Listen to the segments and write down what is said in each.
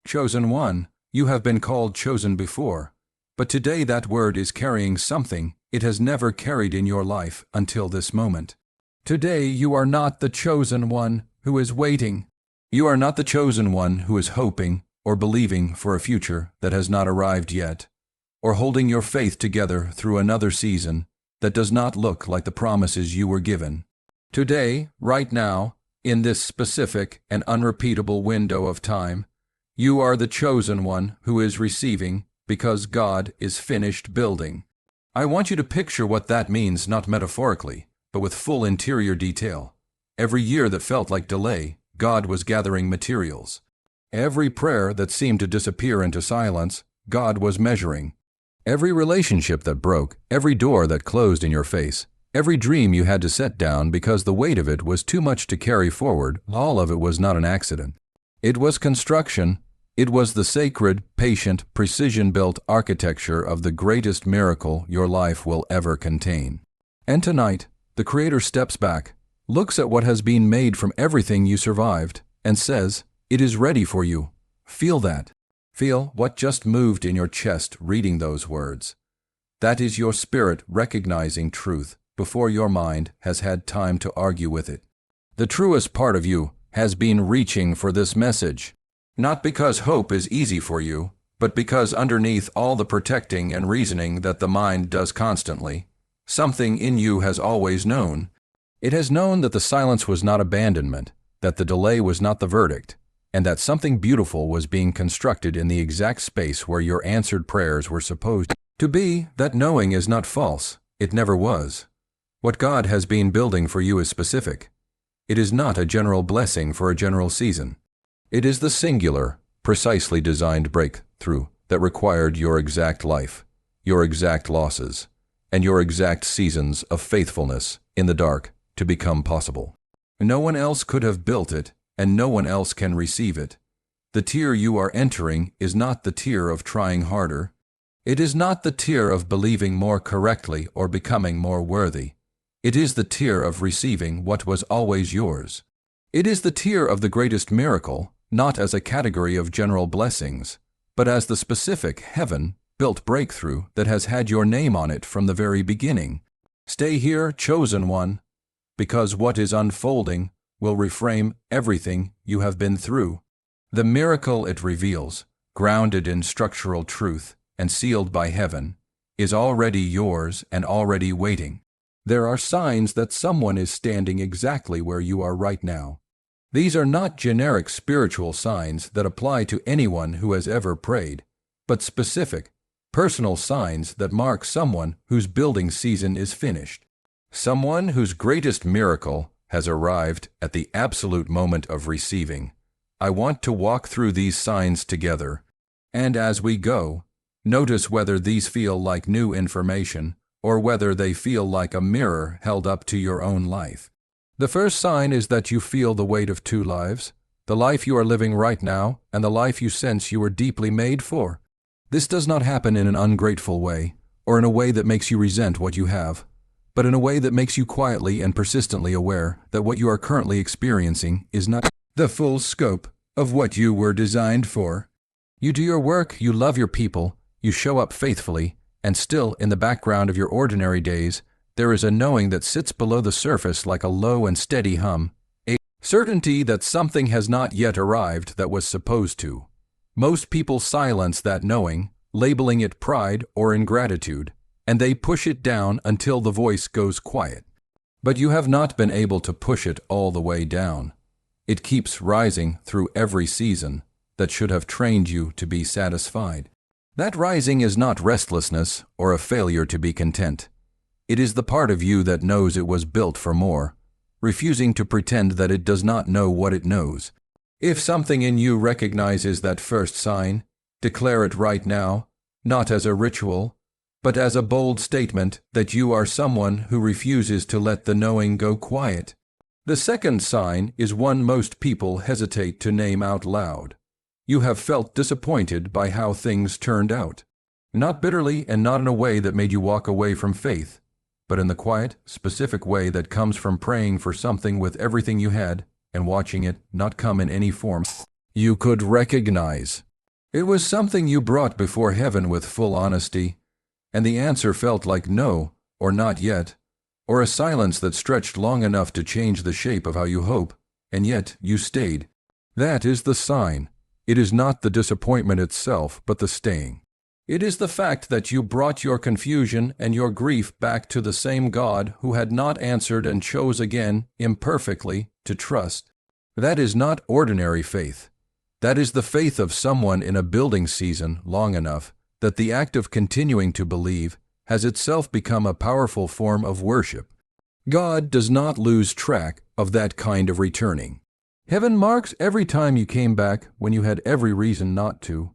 Chosen one, you have been called chosen before, but today that word is carrying something it has never carried in your life until this moment. Today you are not the chosen one who is waiting. You are not the chosen one who is hoping or believing for a future that has not arrived yet, or holding your faith together through another season that does not look like the promises you were given. Today, right now, in this specific and unrepeatable window of time, you are the chosen one who is receiving because God is finished building. I want you to picture what that means, not metaphorically, but with full interior detail. Every year that felt like delay, God was gathering materials. Every prayer that seemed to disappear into silence, God was measuring. Every relationship that broke, every door that closed in your face, every dream you had to set down because the weight of it was too much to carry forward, all of it was not an accident. It was construction. It was the sacred, patient, precision-built architecture of the greatest miracle your life will ever contain. And tonight, the Creator steps back, looks at what has been made from everything you survived, and says, "It is ready for you." Feel that. Feel what just moved in your chest reading those words. That is your spirit recognizing truth before your mind has had time to argue with it. The truest part of you has been reaching for this message. Not because hope is easy for you, but because underneath all the protecting and reasoning that the mind does constantly, something in you has always known. It has known that the silence was not abandonment, that the delay was not the verdict, and that something beautiful was being constructed in the exact space where your answered prayers were supposed to be. That knowing is not false. It never was. What God has been building for you is specific. It is not a general blessing for a general season. It is the singular, precisely designed breakthrough that required your exact life, your exact losses, and your exact seasons of faithfulness in the dark to become possible. No one else could have built it, and no one else can receive it. The tier you are entering is not the tier of trying harder. It is not the tier of believing more correctly or becoming more worthy. It is the tier of receiving what was always yours. It is the tier of the greatest miracle, not as a category of general blessings, but as the specific heaven-built breakthrough that has had your name on it from the very beginning. Stay here, chosen one, because what is unfolding will reframe everything you have been through. The miracle it reveals, grounded in structural truth and sealed by heaven, is already yours and already waiting. There are signs that someone is standing exactly where you are right now. These are not generic spiritual signs that apply to anyone who has ever prayed, but specific, personal signs that mark someone whose building season is finished. Someone whose greatest miracle has arrived at the absolute moment of receiving. I want to walk through these signs together, and as we go, notice whether these feel like new information or whether they feel like a mirror held up to your own life. The first sign is that you feel the weight of two lives, the life you are living right now and the life you sense you were deeply made for. This does not happen in an ungrateful way, or in a way that makes you resent what you have, but in a way that makes you quietly and persistently aware that what you are currently experiencing is not the full scope of what you were designed for. You do your work, you love your people, you show up faithfully, and still in the background of your ordinary days, there is a knowing that sits below the surface like a low and steady hum, a certainty that something has not yet arrived that was supposed to. Most people silence that knowing, labeling it pride or ingratitude, and they push it down until the voice goes quiet. But you have not been able to push it all the way down. It keeps rising through every season that should have trained you to be satisfied. That rising is not restlessness or a failure to be content. It is the part of you that knows it was built for more, refusing to pretend that it does not know what it knows. If something in you recognizes that first sign, declare it right now, not as a ritual, but as a bold statement that you are someone who refuses to let the knowing go quiet. The second sign is one most people hesitate to name out loud. You have felt disappointed by how things turned out. Not bitterly and not in a way that made you walk away from faith, but in the quiet, specific way that comes from praying for something with everything you had and watching it not come in any form you could recognize. It was something you brought before heaven with full honesty, and the answer felt like no, or not yet, or a silence that stretched long enough to change the shape of how you hope, and yet you stayed. That is the sign. It is not the disappointment itself, but the staying. It is the fact that you brought your confusion and your grief back to the same God who had not answered and chose again, imperfectly, to trust. That is not ordinary faith. That is the faith of someone in a building season long enough that the act of continuing to believe has itself become a powerful form of worship. God does not lose track of that kind of returning. Heaven marks every time you came back when you had every reason not to,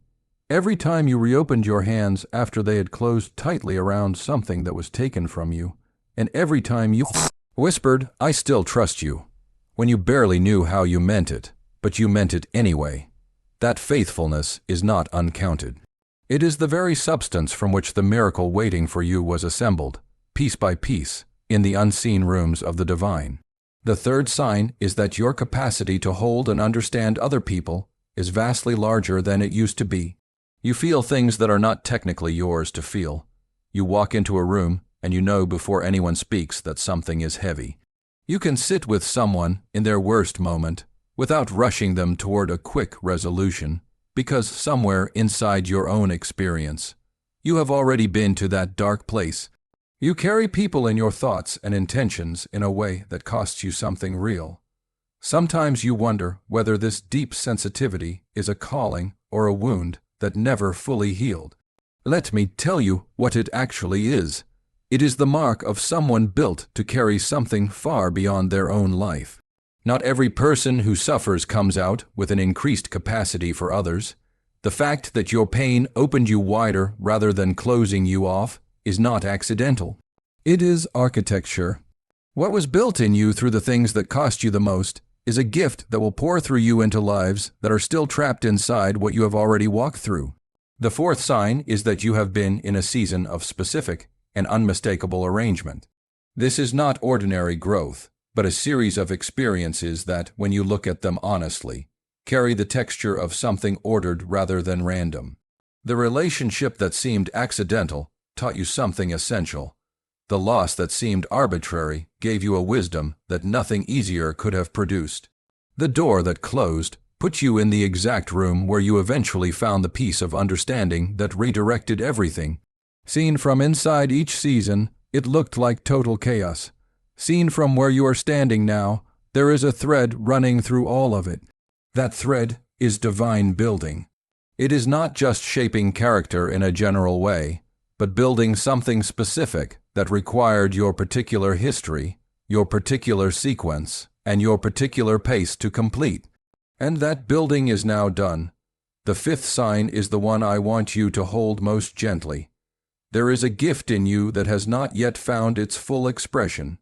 every time you reopened your hands after they had closed tightly around something that was taken from you, and every time you whispered, "I still trust you," when you barely knew how you meant it, but you meant it anyway. That faithfulness is not uncounted. It is the very substance from which the miracle waiting for you was assembled, piece by piece, in the unseen rooms of the divine. The third sign is that your capacity to hold and understand other people is vastly larger than it used to be. You feel things that are not technically yours to feel. You walk into a room and you know before anyone speaks that something is heavy. You can sit with someone in their worst moment without rushing them toward a quick resolution, because somewhere inside your own experience, you have already been to that dark place. You carry people in your thoughts and intentions in a way that costs you something real. Sometimes you wonder whether this deep sensitivity is a calling or a wound that never fully healed. Let me tell you what it actually is. It is the mark of someone built to carry something far beyond their own life. Not every person who suffers comes out with an increased capacity for others. The fact that your pain opened you wider rather than closing you off is not accidental. It is architecture. What was built in you through the things that cost you the most is a gift that will pour through you into lives that are still trapped inside what you have already walked through. The fourth sign is that you have been in a season of specific and unmistakable arrangement. This is not ordinary growth, but a series of experiences that, when you look at them honestly, carry the texture of something ordered rather than random. The relationship that seemed accidental taught you something essential. The loss that seemed arbitrary gave you a wisdom that nothing easier could have produced. The door that closed put you in the exact room where you eventually found the piece of understanding that redirected everything. Seen from inside each season, it looked like total chaos. Seen from where you are standing now, there is a thread running through all of it. That thread is divine building. It is not just shaping character in a general way, but building something specific that required your particular history, your particular sequence, and your particular pace to complete. And that building is now done. The fifth sign is the one I want you to hold most gently. There is a gift in you that has not yet found its full expression.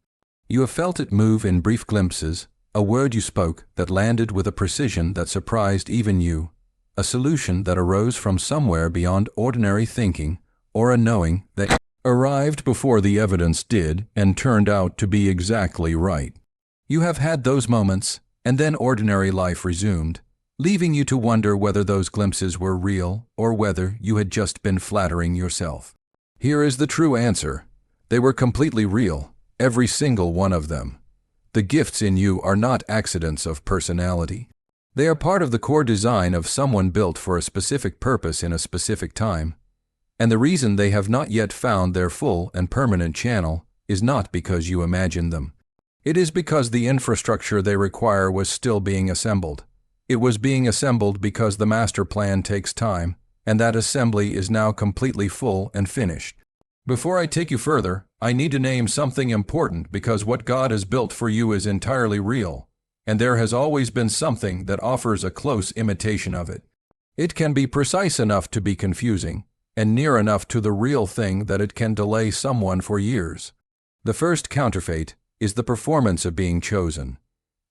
You have felt it move in brief glimpses, a word you spoke that landed with a precision that surprised even you, a solution that arose from somewhere beyond ordinary thinking, or a knowing that arrived before the evidence did and turned out to be exactly right. You have had those moments, and then ordinary life resumed, leaving you to wonder whether those glimpses were real or whether you had just been flattering yourself. Here is the true answer. They were completely real, every single one of them. The gifts in you are not accidents of personality. They are part of the core design of someone built for a specific purpose in a specific time. And the reason they have not yet found their full and permanent channel is not because you imagined them. It is because the infrastructure they require was still being assembled. It was being assembled because the master plan takes time, and that assembly is now completely full and finished. Before I take you further, I need to name something important because what God has built for you is entirely real, and there has always been something that offers a close imitation of it. It can be precise enough to be confusing, and near enough to the real thing that it can delay someone for years. The first counterfeit is the performance of being chosen.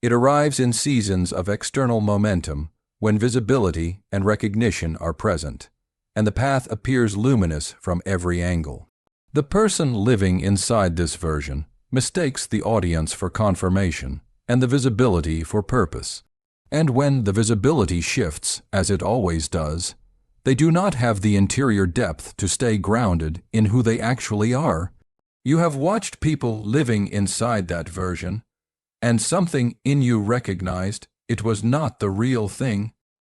It arrives in seasons of external momentum, when visibility and recognition are present, and the path appears luminous from every angle. The person living inside this version mistakes the audience for confirmation and the visibility for purpose. And when the visibility shifts, as it always does, They do not have the interior depth to stay grounded in who they actually are. You have watched people living inside that version, and something in you recognized it was not the real thing.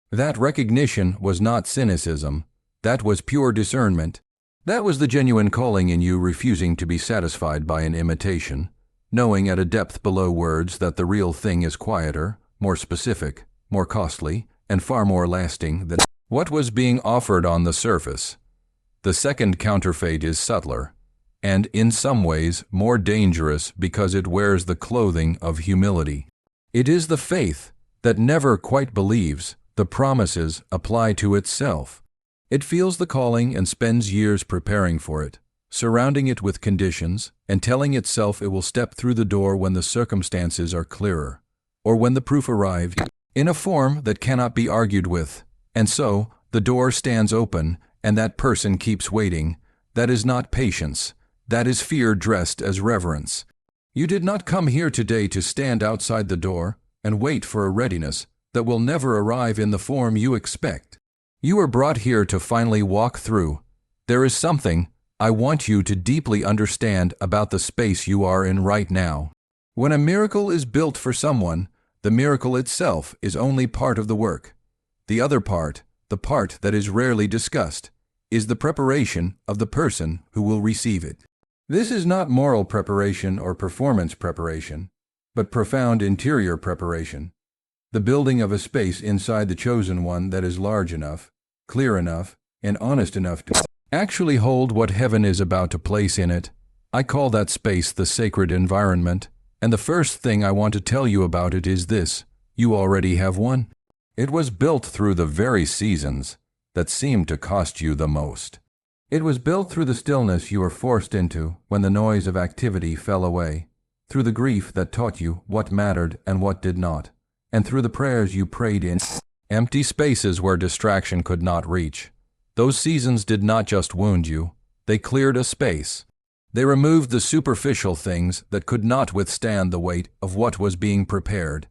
That recognition was not cynicism. That was pure discernment. That was the genuine calling in you refusing to be satisfied by an imitation, knowing at a depth below words that the real thing is quieter, more specific, more costly, and far more lasting than what was being offered on the surface. The second counterfeit is subtler, and in some ways more dangerous because it wears the clothing of humility. It is the faith that never quite believes the promises apply to itself. It feels the calling and spends years preparing for it, surrounding it with conditions and telling itself it will step through the door when the circumstances are clearer, or when the proof arrives in a form that cannot be argued with. And so, the door stands open and that person keeps waiting. That is not patience. That is fear dressed as reverence. You did not come here today to stand outside the door and wait for a readiness that will never arrive in the form you expect. You were brought here to finally walk through. There is something I want you to deeply understand about the space you are in right now. When a miracle is built for someone, the miracle itself is only part of the work. The other part, the part that is rarely discussed, is the preparation of the person who will receive it. This is not moral preparation or performance preparation, but profound interior preparation. The building of a space inside the chosen one that is large enough, clear enough, and honest enough to actually hold what heaven is about to place in it. I call that space the sacred environment, and the first thing I want to tell you about it is this: you already have one. It was built through the very seasons that seemed to cost you the most. It was built through the stillness you were forced into when the noise of activity fell away, through the grief that taught you what mattered and what did not, and through the prayers you prayed in empty spaces where distraction could not reach. Those seasons did not just wound you, they cleared a space. They removed the superficial things that could not withstand the weight of what was being prepared.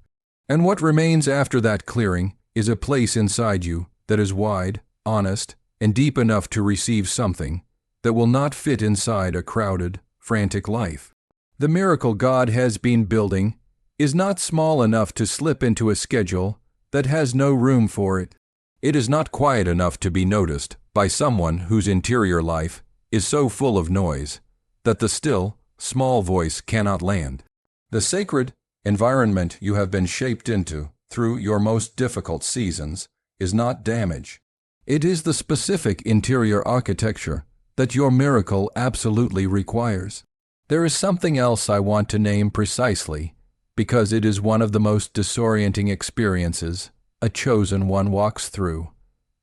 And what remains after that clearing is a place inside you that is wide, honest, and deep enough to receive something that will not fit inside a crowded, frantic life. The miracle God has been building is not small enough to slip into a schedule that has no room for it. It is not quiet enough to be noticed by someone whose interior life is so full of noise that the still, small voice cannot land. The sacred environment you have been shaped into through your most difficult seasons is not damage. It is the specific interior architecture that your miracle absolutely requires. There is something else I want to name precisely, because it is one of the most disorienting experiences a chosen one walks through,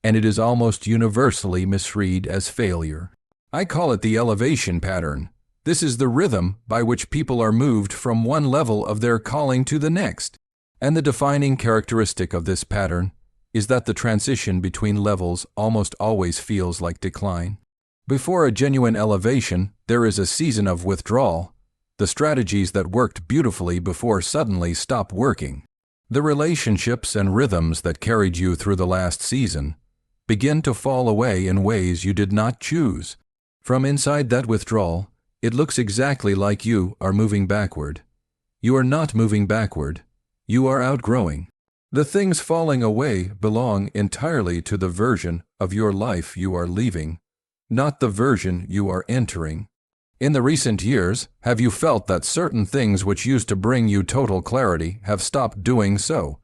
and it is almost universally misread as failure. I call it the elevation pattern. This is the rhythm by which people are moved from one level of their calling to the next, and the defining characteristic of this pattern is that the transition between levels almost always feels like decline. Before a genuine elevation, there is a season of withdrawal. The strategies that worked beautifully before suddenly stop working. The relationships and rhythms that carried you through the last season begin to fall away in ways you did not choose. From inside that withdrawal, it looks exactly like you are moving backward. You are not moving backward. You are outgrowing. The things falling away belong entirely to the version of your life you are leaving, not the version you are entering. In the recent years, have you felt that certain things which used to bring you total clarity have stopped doing so?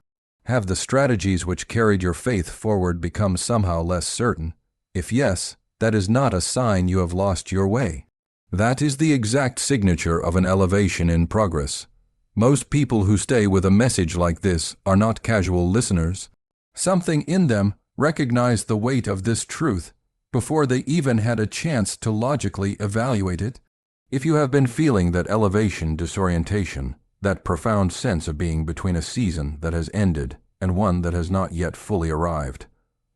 Have the strategies which carried your faith forward become somehow less certain? If yes, that is not a sign you have lost your way. That is the exact signature of an elevation in progress. Most people who stay with a message like this are not casual listeners. Something in them recognized the weight of this truth before they even had a chance to logically evaluate it. If you have been feeling that elevation disorientation, that profound sense of being between a season that has ended and one that has not yet fully arrived,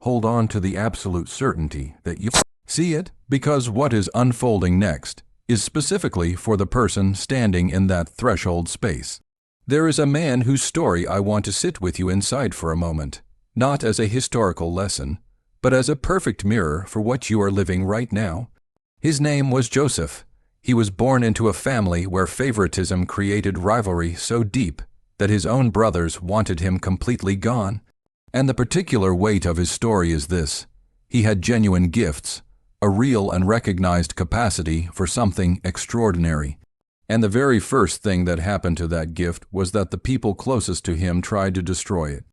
hold on to the absolute certainty that you see it, because what is unfolding next is specifically for the person standing in that threshold space. There is a man whose story I want to sit with you inside for a moment, not as a historical lesson, but as a perfect mirror for what you are living right now. His name was Joseph. He was born into a family where favoritism created rivalry so deep that his own brothers wanted him completely gone. And the particular weight of his story is this: he had genuine gifts, a real and recognized capacity for something extraordinary. And the very first thing that happened to that gift was that the people closest to him tried to destroy it.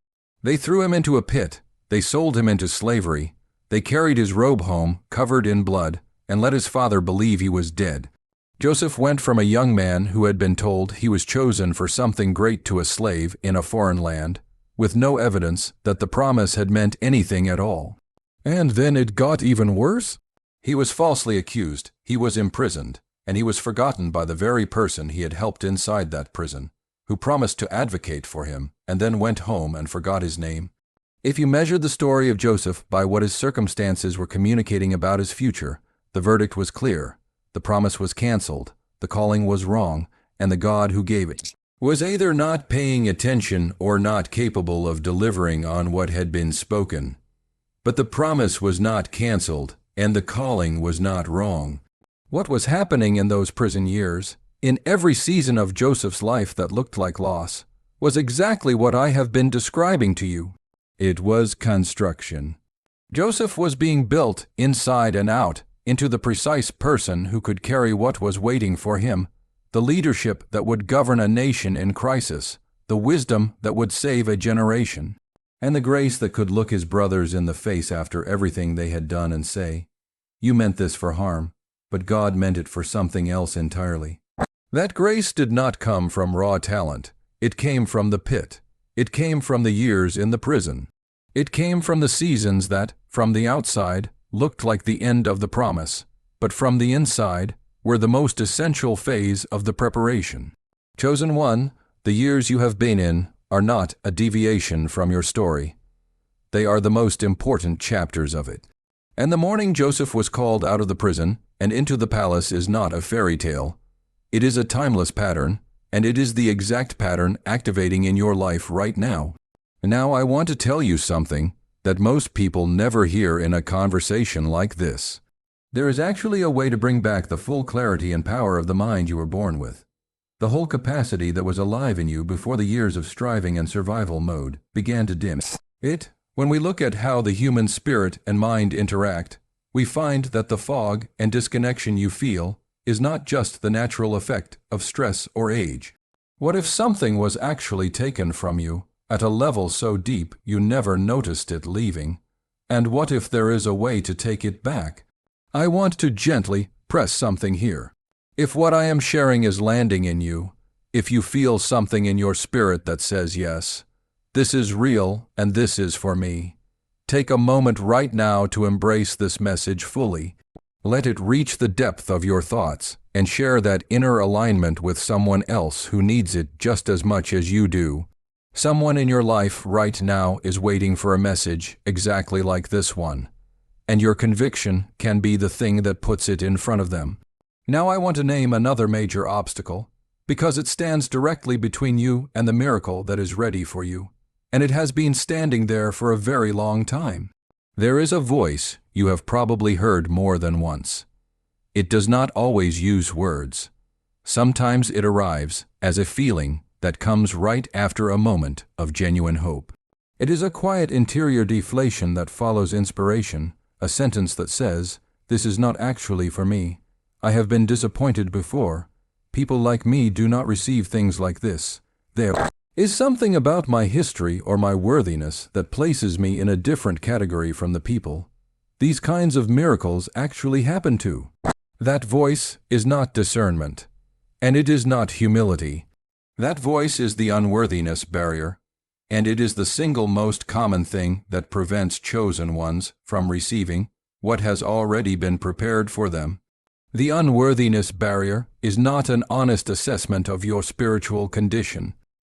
They threw him into a pit, they sold him into slavery, they carried his robe home covered in blood, and let his father believe he was dead. Joseph went from a young man who had been told he was chosen for something great to a slave in a foreign land, with no evidence that the promise had meant anything at all. And then it got even worse. He was falsely accused, he was imprisoned, and he was forgotten by the very person he had helped inside that prison, who promised to advocate for him, and then went home and forgot his name. If you measured the story of Joseph by what his circumstances were communicating about his future, the verdict was clear. The promise was canceled, the calling was wrong, and the God who gave it was either not paying attention or not capable of delivering on what had been spoken. But the promise was not canceled, and the calling was not wrong. What was happening in those prison years, in every season of Joseph's life that looked like loss, was exactly what I have been describing to you. It was construction. Joseph was being built inside and out into the precise person who could carry what was waiting for him, the leadership that would govern a nation in crisis, the wisdom that would save a generation, and the grace that could look his brothers in the face after everything they had done and say, "You meant this for harm, but God meant it for something else entirely." That grace did not come from raw talent. It came from the pit. It came from the years in the prison. It came from the seasons that, from the outside, looked like the end of the promise, but from the inside were the most essential phase of the preparation. Chosen one, the years you have been in are not a deviation from your story. They are the most important chapters of it. And the morning Joseph was called out of the prison and into the palace is not a fairy tale. It is a timeless pattern, and it is the exact pattern activating in your life right now. Now I want to tell you something that most people never hear in a conversation like this. There is actually a way to bring back the full clarity and power of the mind you were born with. The whole capacity that was alive in you before the years of striving and survival mode began to dim. When we look at how the human spirit and mind interact, we find that the fog and disconnection you feel is not just the natural effect of stress or age. What if something was actually taken from you at a level so deep you never noticed it leaving? And what if there is a way to take it back? I want to gently press something here. If what I am sharing is landing in you, if you feel something in your spirit that says yes, this is real and this is for me, take a moment right now to embrace this message fully. Let it reach the depth of your thoughts and share that inner alignment with someone else who needs it just as much as you do. Someone in your life right now is waiting for a message exactly like this one, and your conviction can be the thing that puts it in front of them. Now I want to name another major obstacle, because it stands directly between you and the miracle that is ready for you, and it has been standing there for a very long time. There is a voice you have probably heard more than once. It does not always use words. Sometimes it arrives as a feeling that comes right after a moment of genuine hope. It is a quiet interior deflation that follows inspiration, a sentence that says, "This is not actually for me. I have been disappointed before. People like me do not receive things like this. There is something about my history or my worthiness that places me in a different category from the people. These kinds of miracles actually happen to." That voice is not discernment, and it is not humility. That voice is the unworthiness barrier, and it is the single most common thing that prevents chosen ones from receiving what has already been prepared for them. The unworthiness barrier is not an honest assessment of your spiritual condition.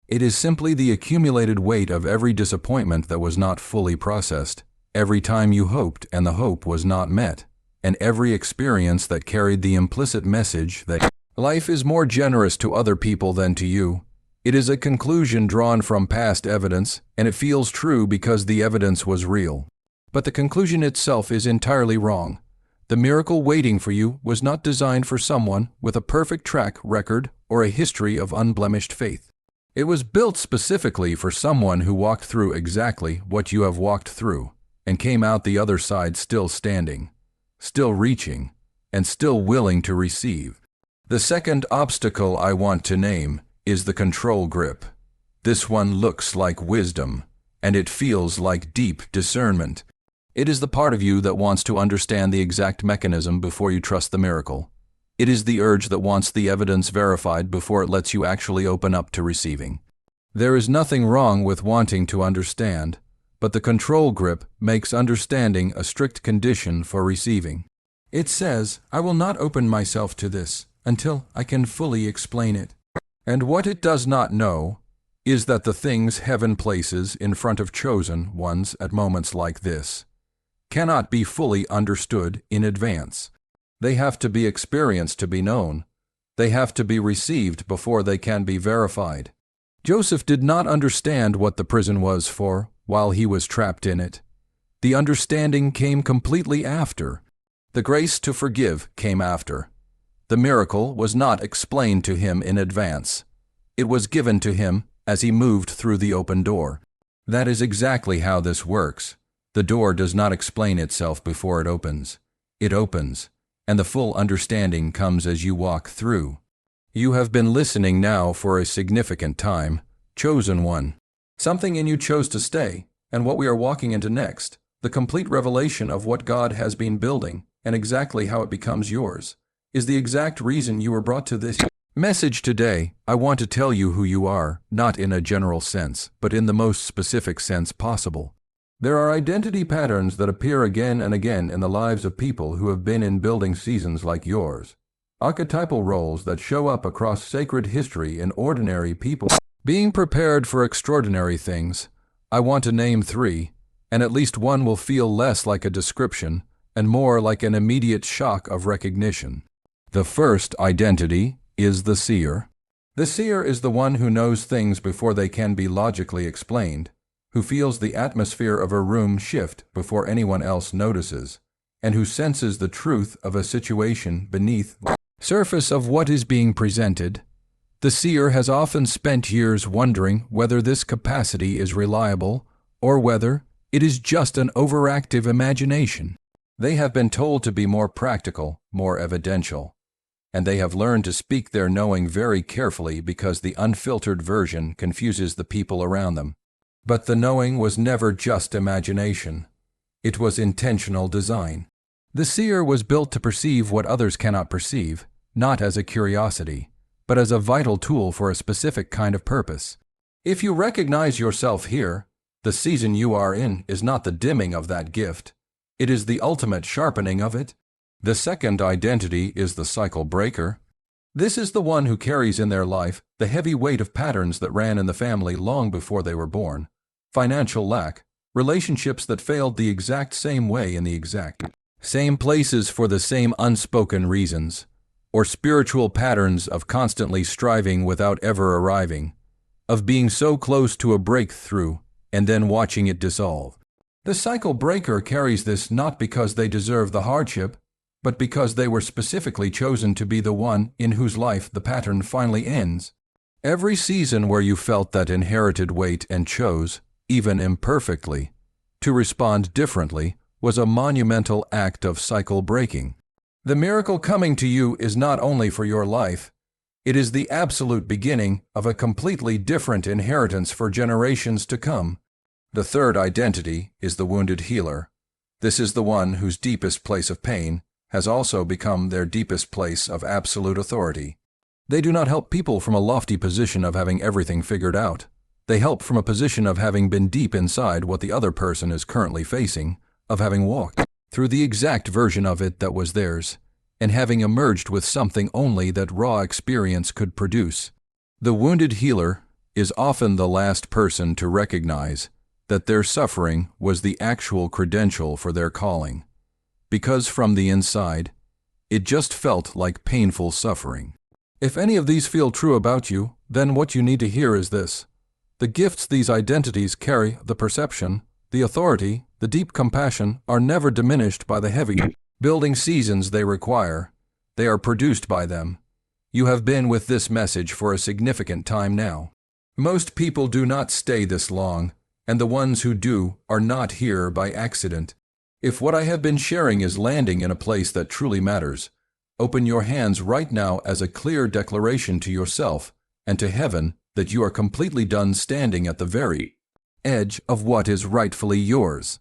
It is simply the accumulated weight of every disappointment that was not fully processed, every time you hoped and the hope was not met, and every experience that carried the implicit message that life is more generous to other people than to you. It is a conclusion drawn from past evidence, and it feels true because the evidence was real. But the conclusion itself is entirely wrong. The miracle waiting for you was not designed for someone with a perfect track record or a history of unblemished faith. It was built specifically for someone who walked through exactly what you have walked through and came out the other side still standing, still reaching, and still willing to receive. The second obstacle I want to name is the control grip. This one looks like wisdom, and it feels like deep discernment. It is the part of you that wants to understand the exact mechanism before you trust the miracle. It is the urge that wants the evidence verified before it lets you actually open up to receiving. There is nothing wrong with wanting to understand, but the control grip makes understanding a strict condition for receiving. It says, "I will not open myself to this until I can fully explain it." And what it does not know is that the things heaven places in front of chosen ones at moments like this cannot be fully understood in advance. They have to be experienced to be known. They have to be received before they can be verified. Joseph did not understand what the prison was for while he was trapped in it. The understanding came completely after. The grace to forgive came after. The miracle was not explained to him in advance. It was given to him as he moved through the open door. That is exactly how this works. The door does not explain itself before it opens. It opens, and the full understanding comes as you walk through. You have been listening now for a significant time, chosen one. Something in you chose to stay, and what we are walking into next, the complete revelation of what God has been building and exactly how it becomes yours, is the exact reason you were brought to this message today. I want to tell you who you are, not in a general sense, but in the most specific sense possible. There are identity patterns that appear again and again in the lives of people who have been in building seasons like yours. Archetypal roles that show up across sacred history in ordinary people. Being prepared for extraordinary things, I want to name 3, and at least one will feel less like a description and more like an immediate shock of recognition. The first identity is the seer. The seer is the one who knows things before they can be logically explained, who feels the atmosphere of a room shift before anyone else notices, and who senses the truth of a situation beneath the surface of what is being presented. The seer has often spent years wondering whether this capacity is reliable or whether it is just an overactive imagination. They have been told to be more practical, more evidential, and they have learned to speak their knowing very carefully because the unfiltered version confuses the people around them. But the knowing was never just imagination. It was intentional design. The seer was built to perceive what others cannot perceive, not as a curiosity, but as a vital tool for a specific kind of purpose. If you recognize yourself here, the season you are in is not the dimming of that gift. It is the ultimate sharpening of it. The second identity is the cycle breaker. This is the one who carries in their life the heavy weight of patterns that ran in the family long before they were born. Financial lack, relationships that failed the exact same way in the exact same places for the same unspoken reasons, or spiritual patterns of constantly striving without ever arriving, of being so close to a breakthrough and then watching it dissolve. The cycle breaker carries this not because they deserve the hardship, but because they were specifically chosen to be the one in whose life the pattern finally ends. Every season where you felt that inherited weight and chose, even imperfectly, to respond differently was a monumental act of cycle breaking. The miracle coming to you is not only for your life, it is the absolute beginning of a completely different inheritance for generations to come. The third identity is the wounded healer. This is the one whose deepest place of pain has also become their deepest place of absolute authority. They do not help people from a lofty position of having everything figured out. They help from a position of having been deep inside what the other person is currently facing, of having walked through the exact version of it that was theirs, and having emerged with something only that raw experience could produce. The wounded healer is often the last person to recognize that their suffering was the actual credential for their calling, because from the inside, it just felt like painful suffering. If any of these feel true about you, then what you need to hear is this. The gifts these identities carry, the perception, The authority, the deep compassion are never diminished by the heavy building seasons they require. They are produced by them. You have been with this message for a significant time now. Most people do not stay this long, and the ones who do are not here by accident. If what I have been sharing is landing in a place that truly matters, open your hands right now as a clear declaration to yourself and to heaven that you are completely done standing at the very edge of what is rightfully yours.